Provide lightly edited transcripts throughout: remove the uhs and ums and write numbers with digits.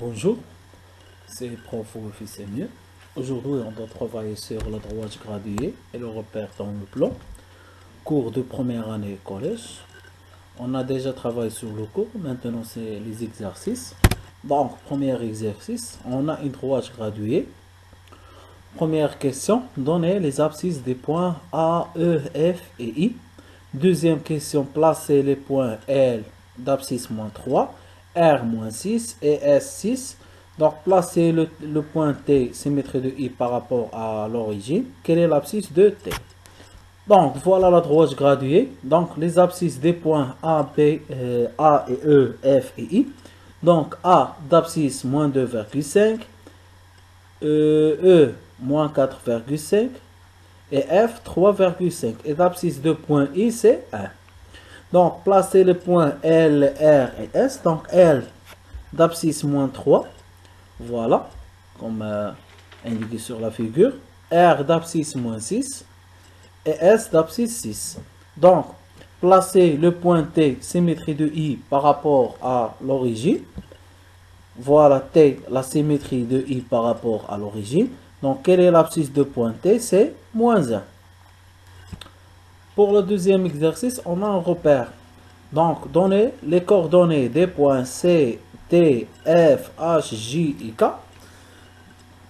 Bonjour, c'est Prof. Officiel Mieux. Aujourd'hui, on va travailler sur le droit gradué et le repère dans le plan. Cours de première année collège. On a déjà travaillé sur le cours, maintenant c'est les exercices. Donc, premier exercice, on a une droite graduée. Première question, donnez les abscisses des points A, E, F et I. Deuxième question, placez les points L d'abscisse -3, R-6 et S6. Donc, placez le point T, symétrie de I par rapport à l'origine. Quelle est l'abscisse de T? Donc, voilà la droite graduée. Donc, les abscisses des points A, B, A et E, F et I. Donc, A d'abscisse -2,5, E -4,5 et F 3,5. Et l'abscisse de point I, c'est 1. Donc, placez les points L, R et S. Donc, L d'abscisse -3. Voilà, comme indiqué sur la figure. R d'abscisse -6 et S d'abscisse 6. Donc, placez le point T, symétrie de I par rapport à l'origine. Voilà T, la symétrie de I par rapport à l'origine. Donc, quelle est l'abscisse de point T? C'est -1. Pour le deuxième exercice, on a un repère. Donc, donnez les coordonnées des points C, T, F, H, J et K.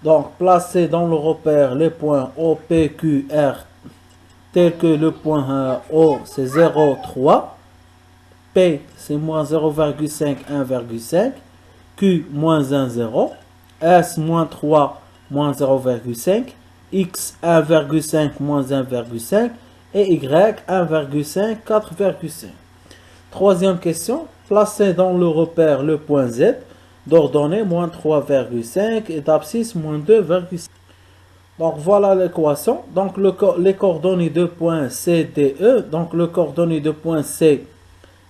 Donc, placez dans le repère les points O, P, Q, R, tels que le point O, c'est 0, 3. P, c'est -0,5, 1,5. Q, -1, 0. S, -3, -0,5. X, 1,5, -1,5. Et Y, 1,5, 4,5. Troisième question, placez dans le repère le point Z, d'ordonnée -3,5 et d'abscisse -2,5. Donc voilà l'équation. Donc les coordonnées de point C, D, E. Donc le coordonnée de point C,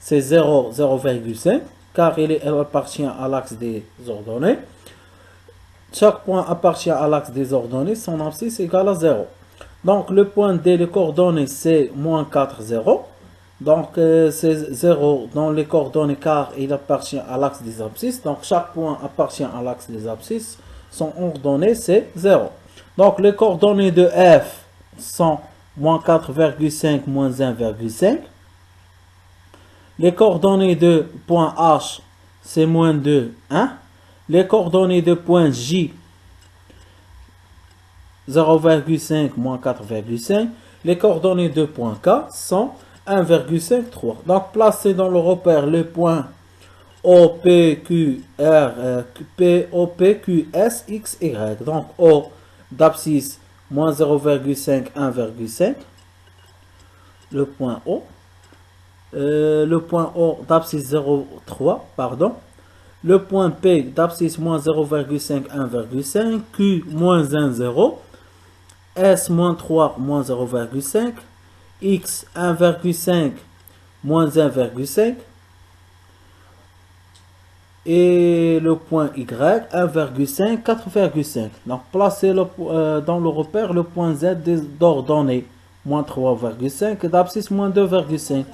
c'est 0, 0,5, car il appartient à l'axe des ordonnées. Chaque point appartient à l'axe des ordonnées, son abscisse égale à 0. Donc le point D, les coordonnées, c'est -4, 0. Donc c'est 0 dans les coordonnées car il appartient à l'axe des abscisses. Donc chaque point appartient à l'axe des abscisses. Son ordonnée, c'est 0. Donc les coordonnées de F sont -4,5, -1,5. Les coordonnées de point H, c'est -2, 1. Les coordonnées de point J, 0,5, -4,5. Les coordonnées de point K sont 1,5, 3. Donc, placez dans le repère les points O, P, Q, R, P, O, P, Q, S, X, Y. Donc, O d'abscisse -0,5, 1,5. Le point O. Le point O d'abscisse 0,3, pardon. Le point P d'abscisse -0,5, 1,5. Q, -1, 0. S, -3, -0,5. X, 1,5, -1,5. Et le point Y, 1,5, 4,5. Donc, placez dans le repère le point Z d'ordonnée -3,5 et d'abscisse -2,5.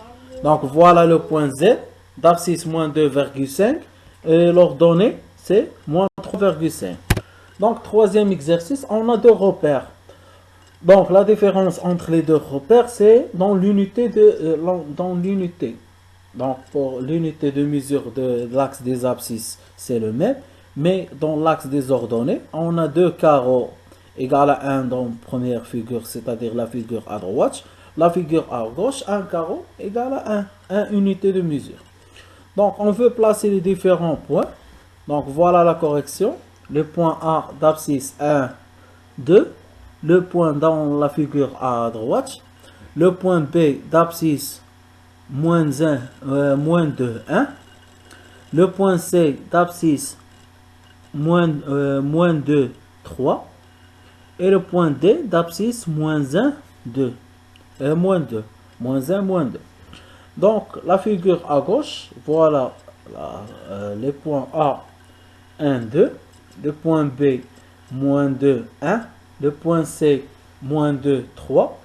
Donc, voilà le point Z d'abscisse -2,5 et l'ordonnée, c'est -3,5. Donc, troisième exercice, on a deux repères. Donc, la différence entre les deux repères, c'est dans l'unité Donc, pour l'unité de mesure de l'axe des abscisses, c'est le même. Mais dans l'axe des ordonnées, on a deux carreaux égale à 1 dans la première figure, c'est-à-dire la figure à droite. La figure à gauche, un carreau égale à 1 unité de mesure. Donc, on veut placer les différents points. Donc, voilà la correction. Le point A d'abscisse 1, 2. Le point dans la figure à droite, le point B d'abscisse -1, -2, 1, le point C d'abscisse -2, 3, et le point D d'abscisse -1, 2, -2, -1, -2. Donc la figure à gauche, voilà les points A, 1, 2, le point B, -2, 1, le point C, -2, 3,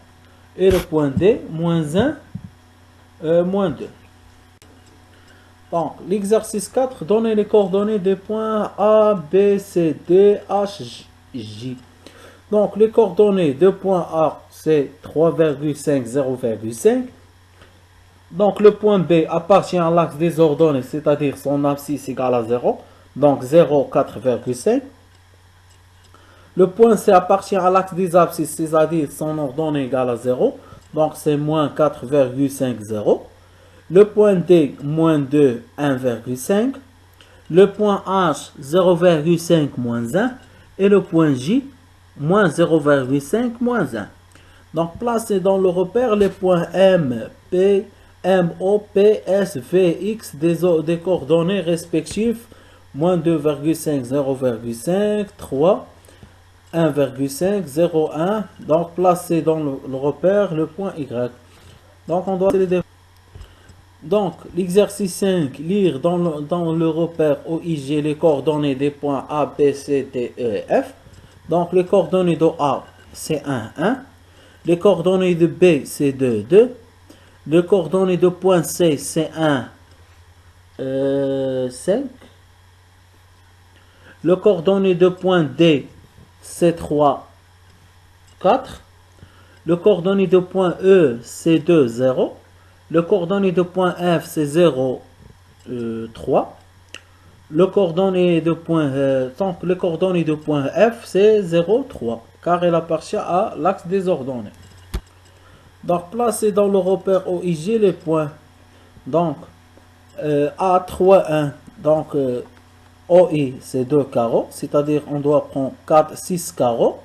et le point D, -1, -2. Donc, l'exercice 4, donnez les coordonnées des points A, B, C, D, H, J. Donc, les coordonnées de point A, c'est 3,5, 0,5. Donc, le point B appartient à l'axe des ordonnées, c'est-à-dire son abscisse égale à 0. Donc, 0, 4,5. Le point C appartient à l'axe des abscisses, c'est-à-dire son ordonnée égale à 0. Donc, c'est moins 4,50. Le point D, moins 2, 1,5. Le point H, 0,5, moins 1. Et le point J, moins 0,5, moins 1. Donc, placez dans le repère les points M, P, M, O, P, S, V, X des coordonnées respectives. Moins 2,5, 0,5, 3, 1,5, 0, 1. Donc, placez dans le repère le point Y. Donc, on doit Donc, l'exercice 5, lire dans le repère OIG les coordonnées des points A, B, C, D, E et F. Donc, les coordonnées de A, c'est 1, 1. Les coordonnées de B, c'est 2, 2. Les coordonnées de point C, c'est 1, 5. Le coordonnées de point D, c'est 3, 4. Le coordonnées de point E, c'est 2, 0. Le coordonnées de point F, c'est 0, 3. Le coordonnées de point, donc le coordonnées de point F, c'est 0, 3, car elle appartient à l'axe des ordonnées. Donc, placez dans le repère OIG les points. Donc, A, 3, 1. Donc, OI, c'est 2 carreaux, c'est-à-dire on doit prendre 4, 6 carreaux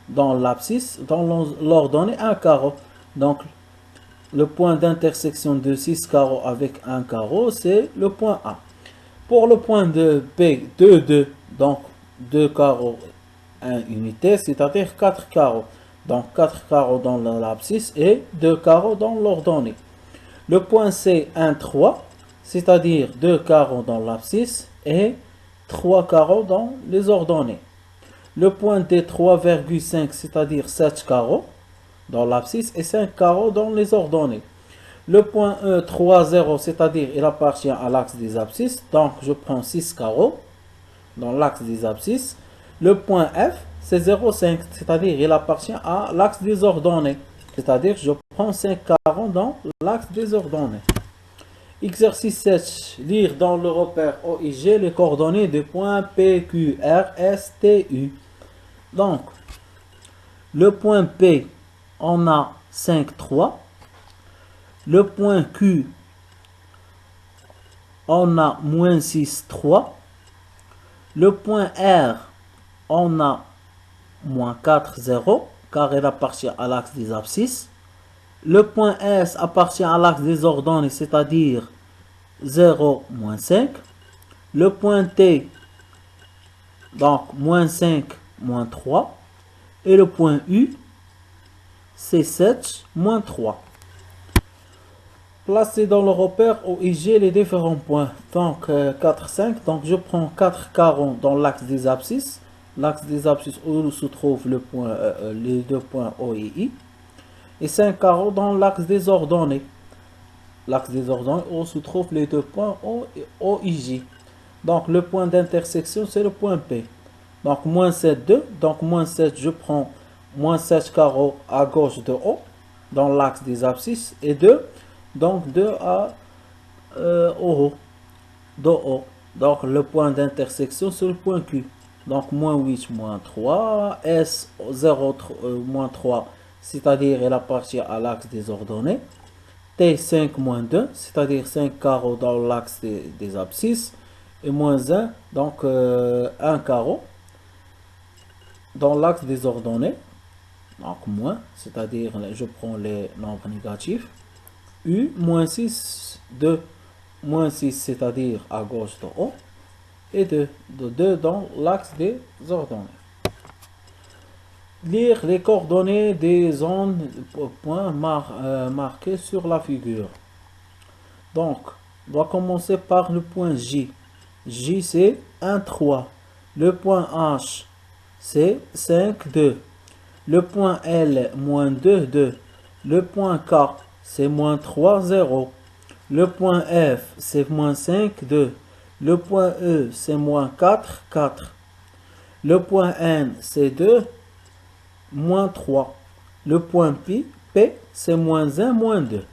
dans l'abscisse, dans l'ordonnée 1 carreau. Donc, le point d'intersection de 6 carreaux avec 1 carreau, c'est le point A. Pour le point de B, 2, 2, donc 2 carreaux, 1 unité, c'est-à-dire 4 carreaux. Donc 4 carreaux dans l'abscisse et 2 carreaux dans l'ordonnée. Le point C, 1, 3, c'est-à-dire 2 carreaux dans l'abscisse et 3 carreaux dans les ordonnées. Le point D, 3,5, c'est-à-dire 7 carreaux dans l'abscisse et 5 carreaux dans les ordonnées. Le point E, 3, 0, c'est-à-dire il appartient à l'axe des abscisses. Donc je prends 6 carreaux dans l'axe des abscisses. Le point F, c'est 0,5, c'est-à-dire il appartient à l'axe des ordonnées. C'est-à-dire je prends 5 carreaux dans l'axe des ordonnées. Exercice 7. Lire dans le repère OIG les coordonnées des points P, Q, R, S, T, U. Donc, le point P, on a 5, 3. Le point Q, on a moins 6, 3. Le point R, on a moins 4, 0, car il appartient à l'axe des abscisses. Le point S appartient à l'axe des ordonnées, c'est-à-dire 0, moins 5. Le point T, donc moins 5, moins 3. Et le point U, c'est 7, moins 3. Placez dans le repère OIG les différents points. Donc 4, 5. Donc je prends 4 carreaux dans l'axe des abscisses. L'axe des abscisses où se trouvent les deux points O et I. Et 5 carreaux dans l'axe des ordonnées. L'axe des ordonnées où se trouvent les deux points O et OIJ. Donc le point d'intersection, c'est le point P. Donc moins 7, 2. Donc moins 7, je prends moins 7 carreaux à gauche de O dans l'axe des abscisses. Et 2. Donc 2 à O. De O. Donc le point d'intersection, c'est le point Q. Donc moins 8, moins 3. S, 0, moins 3. C'est-à-dire il appartient à l'axe des ordonnées. T, 5, moins 2, c'est-à-dire 5 carreaux dans l'axe des abscisses. Et moins 1, donc 1 carreau dans l'axe des ordonnées. Donc moins, c'est-à-dire je prends les nombres négatifs. U, moins 6, 2, moins 6, c'est-à-dire à gauche de O. Et 2, de 2 dans l'axe des ordonnées. Lire les coordonnées des zones points marqués sur la figure. Donc, on va commencer par le point J. J, c'est 1, 3. Le point H, c'est 5, 2. Le point L, moins 2, 2. Le point K, c'est moins 3, 0. Le point F, c'est moins 5, 2. Le point E, c'est moins 4, 4. Le point N, c'est 2, moins 3. Le point P, c'est moins 1, moins 2.